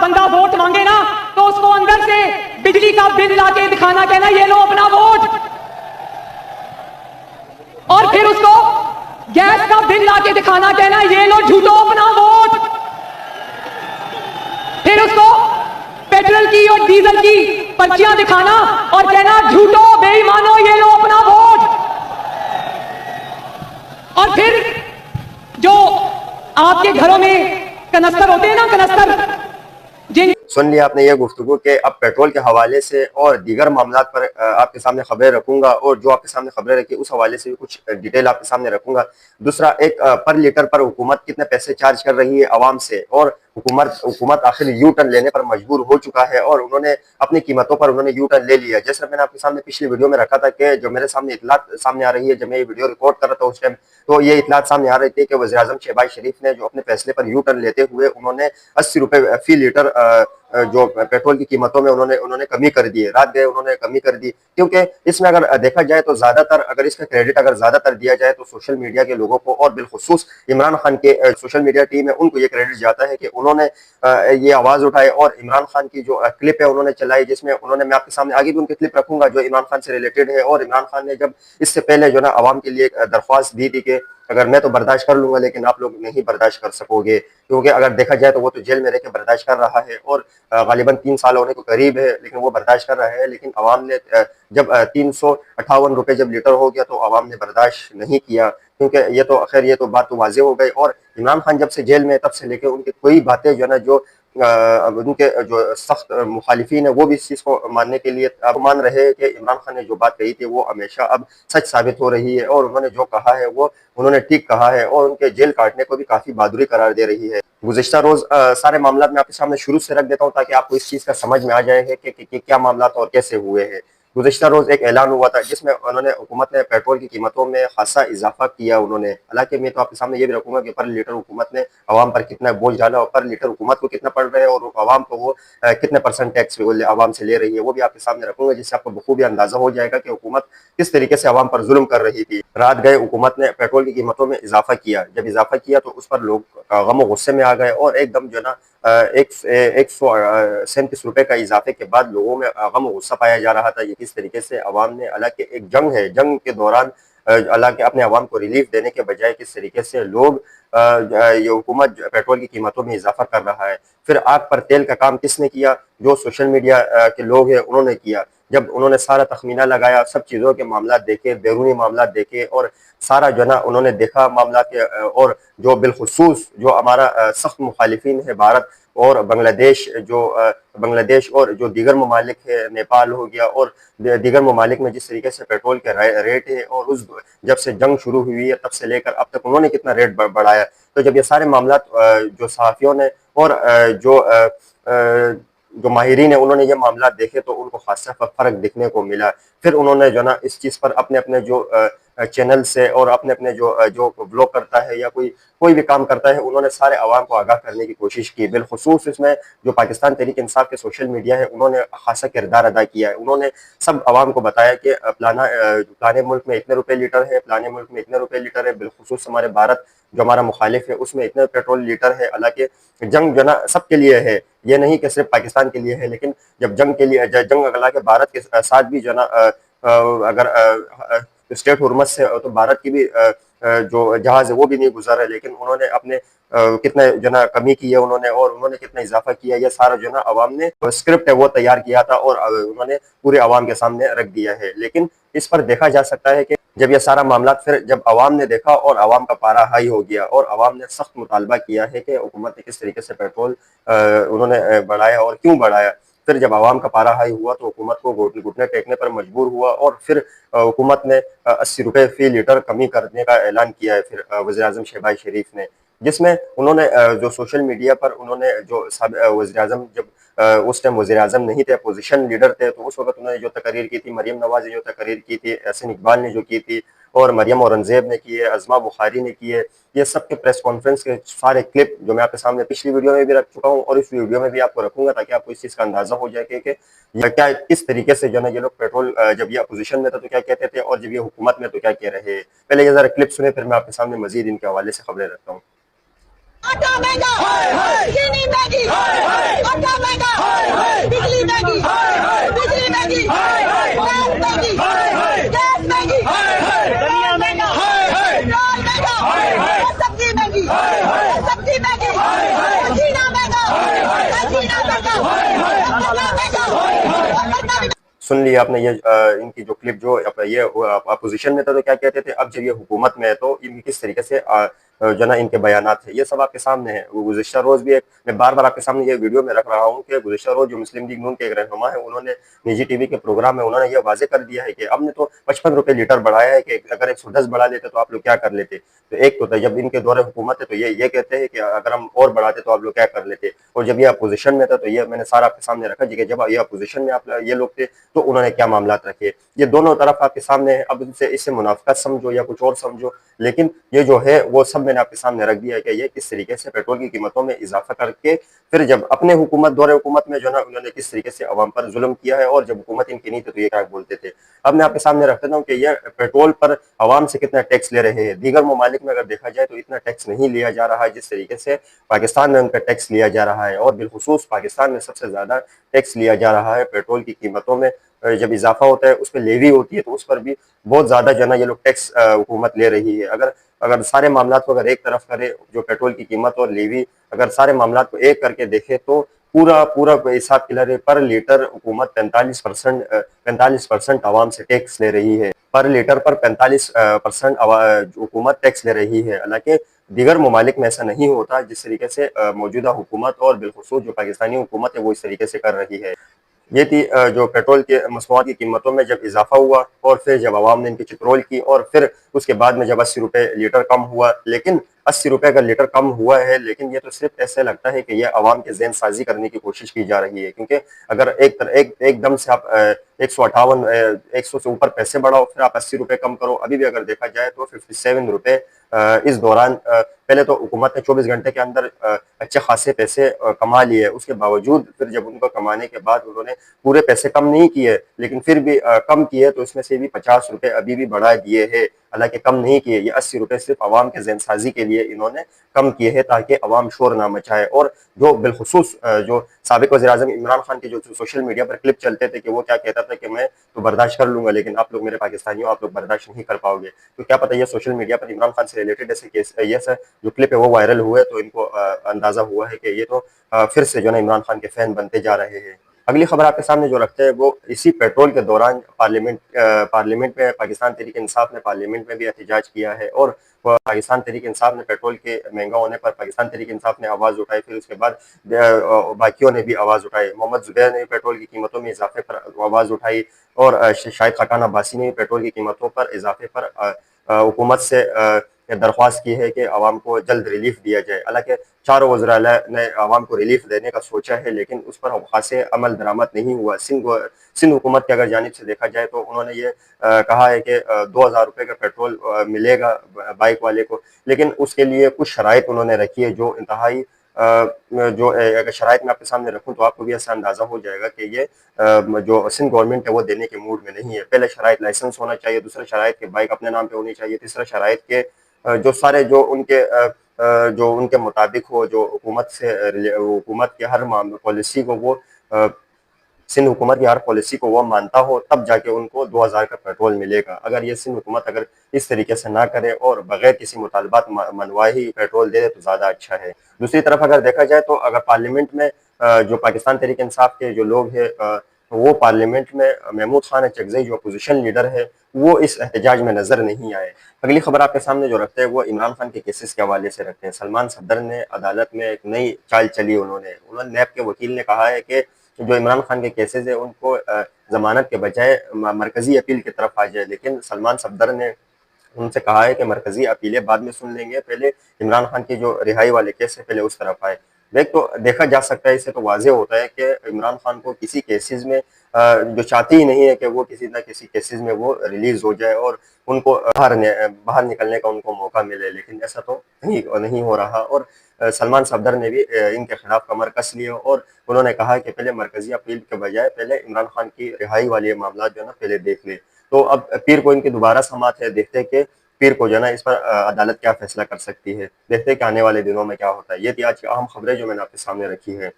बंदा वोट मांगे ना तो उसको अंदर से बिजली का बिल लाके दिखाना, कहना ये लो अपना वोट, और फिर उसको गैस का बिल लाके दिखाना, कहना ये लो झूठो अपना वोट, फिर उसको पेट्रोल की और डीजल की पर्चियां दिखाना और कहना झूठो बेईमानो ये लो अपना वोट। और फिर जो आपके घरों में कनस्तर होते हैं ना, कनस्तर, जिन सुन लिया आपने ये गुफ्तगू के अब पेट्रोल के हवाले से और दीगर मामला पर आपके सामने खबरें रखूंगा, और जो आपके सामने खबरें रखी उस हवाले से भी कुछ डिटेल आपके सामने रखूंगा। दूसरा, एक पर लीटर पर हुकूमत कितने पैसे चार्ज कर रही है आवाम से, और हुकूमत आखिर यू टर्न लेने पर मजबूर हो चुका है और उन्होंने अपनी कीमतों पर उन्होंने यू टर्न ले लिया। जैसे मैंने आपके सामने पिछली वीडियो में रखा था कि जो मेरे सामने इतलात सामने आ रही है, जब मैं ये वीडियो रिकॉर्ड कर रहा था उस टाइम, तो ये इतलात सामने आ रही थी कि वज़ीर-ए-आज़म शहबाज शरीफ ने जो अपने फैसले पर यू टर्न लेते हुए उन्होंने 80 रुपए फी लीटर जो पेट्रोल की कीमतों में उन्होंने कमी कर दी है। रात गए उन्होंने कमी कर दी, क्योंकि इसमें अगर देखा जाए तो ज्यादातर, अगर इसका क्रेडिट अगर ज्यादातर दिया जाए तो सोशल मीडिया के लोगों को, और बिलखुसूस इमरान खान के सोशल मीडिया टीम है उनको ये क्रेडिट जाता है कि उन्होंने ये आवाज उठाई और इमरान खान की जो क्लिप है उन्होंने चलाई, जिसमें उन्होंने, मैं आपके सामने आगे भी उनकी क्लिप रखूंगा जो इमरान खान से रिलेटेड है। और इमरान खान ने जब इससे पहले जो ना आवाम के लिए एक दरख्वास्त दी थी कि अगर मैं तो बर्दाश्त कर लूंगा लेकिन आप लोग नहीं बर्दाश्त कर सकोगे, क्योंकि अगर देखा जाए तो वो तो जेल में रह के बर्दाश्त कर रहा है और गालिबन 3 साल होने को करीब है, लेकिन वो बर्दाश्त कर रहा है। लेकिन अवाम ने जब 358 रुपए जब लीटर हो गया तो अवाम ने बर्दाश्त नहीं किया, क्योंकि ये तो खैर ये तो बात तो वाजे हो गई। और इमरान खान जब से जेल में तब से लेके उनकी कोई बातें जो है ना, जो उनके जो सख्त मुखालिफिन है वो भी इस चीज को मानने के लिए अब मान रहे हैं कि इमरान खान ने जो बात कही थी वो हमेशा अब सच साबित हो रही है, और उन्होंने जो कहा है वो उन्होंने ठीक कहा है, और उनके जेल काटने को भी काफी बहादुरी करार दे रही है। गुज़िश्ता रोज सारे मामला मैं आपके सामने शुरू से रख देता हूँ ताकि आपको इस चीज का समझ में आ जाए कि क्या मामला और कैसे हुए हैं। गुज़िश्ता रोज एक ऐलान हुआ था जिसमें उन्होंने, हुकूमत ने पेट्रोल की कीमतों में खासा इजाफा किया उन्होंने। हालांकि मैं तो आपके सामने ये भी रखूंगा कि पर लीटर हुकूमत ने आवाम पर कितना बोझ डाला और पर लीटर हुकूमत को कितना पड़ रहा है और आवाम को वो कितने % टैक्स आवाम से ले रही है, वो भी आपके सामने रखूंगा, जिससे आपको बखूबी अंदाजा हो जाएगा कि हुकूमत किस तरीके से आवाम पर जुल्म कर रही थी। रात गए हुकूमत ने पेट्रोल की कीमतों में इजाफा किया, जब इजाफा किया तो उस पर लोग गम गुस्से में आ गए और एकदम जो ना 137 रुपए का इजाफे के बाद लोगों में गम गुस्सा पाया जा रहा था। ये किस तरीके से अवाम ने, हालांकि एक जंग है, जंग के दौरान हालांकि अपने अवाम को रिलीफ देने के बजाय किस तरीके से लोग ये हुकूमत पेट्रोल की कीमतों में इजाफा कर रहा है। फिर आग पर तेल का काम किसने किया? जो सोशल मीडिया के लोग हैं उन्होंने किया। जब उन्होंने सारा तखमीना लगाया, सब चीज़ों के मामला देखे, बैरूनी मामला देखे और सारा जो ना उन्होंने देखा मामला के, और जो बिलखुसूस जो हमारा सख्त मुखालिफिन है भारत और बांग्लादेश, बांग्लादेश और जो दीगर ममालिक है, नेपाल हो गया और दीगर ममालिक में जिस तरीके से पेट्रोल के रेट है, और उस जब से जंग शुरू हुई है तब से लेकर अब तक उन्होंने कितना रेट बढ़ाया। तो जब ये सारे मामला जो सहाफ़ियों ने और जो माहिरीन है उन्होंने ये मामला देखे तो उनको खासा फर्क दिखने को मिला। फिर उन्होंने जो ना इस चीज़ पर अपने अपने जो चैनल से और अपने अपने जो ब्लॉग करता है या कोई भी काम करता है, उन्होंने सारे अवाम को आगाह करने की कोशिश की। बिलखुसूस इसमें जो पाकिस्तान तहरीक इंसाफ के सोशल मीडिया है उन्होंने खासा किरदार अदा किया है। उन्होंने सब अवाम को बताया कि फलाने मुल्क में इतने रुपए लीटर है, फलाने मुल्क में इतने रुपए लीटर है, बिलखुसूस हमारे भारत जो हमारा मुखालिफ है उसमें इतने पेट्रोल लीटर है। हालांकि जंग जो ना सबके लिए है, ये नहीं कि सिर्फ पाकिस्तान के लिए है, लेकिन जब जंग के लिए जंग अगला के भारत के साथ भी जो ना अगर स्टेट हुर्मत से तो भारत की भी जो जहाज है वो भी नहीं गुजर है, लेकिन उन्होंने अपने कितने जो ना कमी की है उन्होंने, और उन्होंने कितना इजाफा किया, ये सारा जो ना अवाम ने स्क्रिप्ट है वो तैयार किया था और उन्होंने पूरे अवाम के सामने रख दिया है। लेकिन इस पर देखा जा सकता है कि जब ये सारा मामला फिर जब अवाम ने देखा और अवाम का पारा हाई हो गया और अवाम ने सख्त मुतालबा किया है कि हुकूमत ने किस तरीके से पेट्रोल उन्होंने बढ़ाया और क्यों बढ़ाया। फिर जब आवाम का पारा हाई हुआ तो हुकूमत को घुटने टेकने पर मजबूर हुआ और फिर हुकूमत ने 80 रुपए फी लीटर कमी करने का ऐलान किया है फिर वज़ीर-ए-आज़म शहबाज शरीफ ने, जिसमें उन्होंने जो सोशल मीडिया पर उन्होंने जो वज़ीर-ए-आज़म जब उस टाइम वज़ीर-ए-आज़म नहीं थे, अपोजिशन लीडर थे, तो उस वक्त उन्होंने जो तकरीर की थी, मरियम नवाज ने जो तकरीर की थी, एहसन इकबाल ने जो की थी और मरियम औरंगज़ेब ने की है, अज़मा बुखारी ने की है, ये सब के प्रेस कॉन्फ्रेंस के सारे क्लिप जो मैं आपके सामने पिछली वीडियो में भी रख चुका हूँ और इस वीडियो में भी आपको रखूंगा ताकि आपको इस चीज़ का अंदाजा हो जाए कि क्या किस तरीके से जो है ये लोग पेट्रोल जब ये अपोजिशन में था तो क्या कहते थे और जब ये हुकूमत में तो क्या कह रहे हैं। पहले ये जरा क्लिप सुने, फिर मैं आपके सामने मजीद इनके हवाले से खबरें रखता हूँ। सुन लिया आपने ये इनकी जो क्लिप जो ये अपोजिशन में था तो क्या कहते थे, अब जब ये हुकूमत में है तो इनकी किस तरीके से जो ना इनके बयानात है, ये सब आपके सामने है। वो गुज़िश्ता रोज़ भी एक मैं बार-बार आपके सामने ये वीडियो में रख रहा हूँ कि गुज़िश्ता रोज़ जो मुस्लिम लीग नून के एक रहनुमा है, उन्होंने निजी टीवी के प्रोग्राम में उन्होंने ये वाज़ेह कर दिया है कि आपने तो 55 रुपए लीटर बढ़ाया है कि अगर 110 बढ़ा लेते तो आप लोग क्या कर लेते? तो एक तो था जब इनके दौरे हुकूमत है तो ये कहते हैं कि अगर हम और बढ़ाते तो आप लोग क्या कर लेते? और जब ये अपोज़िशन में था तो ये मैंने सारा आपके सामने रखा जी कि जब ये अपोज़िशन में आप ये लोग थे तो उन्होंने क्या मामलात रखे। ये दोनों तरफ आपके सामने है, अब इससे मुनाफ़िक़त समझो या कुछ और समझो, लेकिन ये जो है वो सब मैंने आपके सामने रख दिया है कि ये किस तरीके से पेट्रोल की कीमतों में इज़ाफ़ा करके फिर जब अपने दौरे हुकूमत में जो है ना उन्होंने किस तरीके से अवाम पर ज़ुल्म किया है, और जब हुकूमत इनकी नहीं थी तो ये क्या बोलते थे। अब मैं आपके सामने रख देता हूँ कि ये पेट्रोल पर अवाम से कितना टैक्स ले रहे हैं। दीगर ममालिक में अगर देखा जाए तो इतना टैक्स नहीं लिया जा रहा है जिस तरीके से पाकिस्तान में उनका टैक्स लिया जा रहा है, और बिलखुसूस पाकिस्तान में सबसे ज़्यादा टैक्स लिया जा रहा है पेट्रोल की कीमतों में। जब इजाफा होता है उस पर लेवी होती है तो उस पर भी बहुत ज़्यादा जो है ना ये लोग टैक्स हुकूमत ले रही है। अगर अगर सारे मामलात को अगर एक तरफ करे, जो पेट्रोल की कीमत और लेवी अगर सारे मामलात को एक करके देखे तो पूरा पूरा हिसाब किलर पर लीटर हुकूमत 45% आवाम से टैक्स ले रही है। पर लीटर पर 45% हुकूमत टैक्स ले रही है। हालांकि दीगर ममालिक में ऐसा नहीं होता जिस तरीके से मौजूदा हुकूमत और बिलखुसूस जो पाकिस्तानी हुकूमत है वो इस तरीके से कर रही है। ये थी जो पेट्रोल के मसनूआत की कीमतों में जब इजाफा हुआ, और फिर जब अवाम ने इनकी चित्रोल की, और फिर उसके बाद में जब 80 रुपये लीटर कम हुआ। लेकिन 80 रुपये का लीटर कम हुआ है, लेकिन ये तो सिर्फ ऐसे लगता है कि ये अवाम के ज़हन साजी करने की कोशिश की जा रही है, क्योंकि अगर एकदम से आप 158 100 से ऊपर पैसे बढ़ाओ, फिर आप 80 रुपये कम करो। अभी भी अगर देखा जाए तो 57 रुपये इस दौरान पहले तो हुकूमत ने 24 घंटे के अंदर अच्छे खासे पैसे कमा लिए, उसके बावजूद फिर जब उनको कमाने के बाद उन्होंने पूरे पैसे कम नहीं किए, लेकिन फिर भी कम किए तो इसमें से भी 50 रुपये अभी भी बढ़ा दिए हैं। हालांकि कम नहीं किए, ये 80 रुपये सिर्फ अवाम के जहनसाजी के लिए इन्होंने कम किए हैं ताकि अवाम शोर ना मचाए। और जो बिलखुसूस जो साबिक वज़ीर-ए-आज़म इमरान खान के जो सोशल मीडिया पर क्लिप चलते थे कि वो क्या कहता था कि मैं तो बर्दाश्त कर लूंगा, लेकिन आप लोग मेरे पाकिस्तानियों आप लोग बर्दाश्त नहीं कर पाओगे। तो क्या पता ये सोशल मीडिया पर इमरान खान से रिलेटेड ऐसे केस ये सर जो क्लिप है वो वायरल हुए, तो इनको अंदाजा हुआ है कि ये तो फिर से जो है इमरान खान के फैन बनते जा रहे हैं। अगली खबर आपके सामने जो रखते हैं वो इसी पेट्रोल के दौरान पार्लियामेंट में पाकिस्तान तहरीक इंसाफ ने पार्लियामेंट में भी एहतजाज किया है, और पाकिस्तान तहरीक इंसाफ ने पेट्रोल के महंगा होने पर पाकिस्तान तहरीक इंसाफ ने आवाज़ उठाई। फिर उसके बाद बाकियों ने भी आवाज़ उठाई। मोहम्मद जुबैर ने पेट्रोल की कीमतों में इजाफे पर आवाज़ उठाई, और शाहिद खाकान अब्बासी ने पेट्रोल की कीमतों पर इजाफे पर हुकूमत से दरख्वास्त की है कि आवाम को जल्द रिलीफ दिया जाए। हालांकि चारों वज़रा ने आवाम को रिलीफ देने का सोचा है, लेकिन उस पर खासे अमल दरामद नहीं हुआ। सिंध हुकूमत की अगर जानिब से देखा जाए तो उन्होंने ये कहा है कि 2000 रुपये का पेट्रोल मिलेगा बाइक वाले को, लेकिन उसके लिए कुछ शराइत उन्होंने रखी है जो इंतहाई जो अगर शराइत में आपके सामने रखूँ तो आपको भी ऐसा अंदाज़ा हो जाएगा कि ये जो सिंध गवर्नमेंट है वो देने के मूड में नहीं है। पहले शराइत लाइसेंस होना चाहिए, दूसरा शराइत के बाइक अपने नाम पे होनी चाहिए, तीसरा शराइत के जो सारे जो उनके मुताबिक हो, जो हुकूमत की हर पॉलिसी को वो सिंध हुकूमत की हर पॉलिसी को वो मानता हो, तब जाके उनको 2000 का पेट्रोल मिलेगा। अगर ये सिंध हुकूमत अगर इस तरीके से ना करे और बगैर किसी मुतालबात मनवाए ही पेट्रोल दे दे तो ज़्यादा अच्छा है। दूसरी तरफ अगर देखा जाए तो अगर पार्लियामेंट में जो पाकिस्तान तहरीक इंसाफ के जो लोग हैं वो पार्लियामेंट में महमूद खान चकजई जो अपोजिशन लीडर है वो इस एहतजाज में नजर नहीं आए। अगली खबर आपके सामने जो रखते हैं वो इमरान खान के केसेस के हवाले से रखते हैं। सलमान सफदर ने अदालत में एक नई चाल चली, उन्होंने नैब के वकील ने कहा है कि जो इमरान खान के केसेस है उनको जमानत के बजाय मरकजी अपील की तरफ आ जाए, लेकिन सलमान सफदर ने उनसे कहा है कि मरकजी अपीलें बाद में सुन लेंगे, पहले इमरान खान की जो रिहाई वाले केस है पहले उस तरफ आए। देखा जा सकता है, इससे तो वाज़ेह होता है कि इमरान खान को किसी केसेस में जो चाहती ही नहीं है कि वो किसी ना किसी केसेस में वो रिलीज हो जाए और उनको बाहर निकलने का उनको मौका मिले, लेकिन ऐसा तो नहीं हो रहा। और सलमान सफदर ने भी इनके खिलाफ कमर कस लिए, और उन्होंने कहा कि पहले मरकजी अपील के बजाय पहले इमरान खान की रिहाई वाले मामला जो है ना पहले देख ले। तो अब पीर को इनकी दोबारा समात है, देखते हैं कि पीर को जो है ना इस पर अदालत क्या फैसला कर सकती है, देखते हैं कि आने वाले दिनों में क्या होता है। ये थी आज की अहम खबरें जो मैंने आपके सामने रखी है।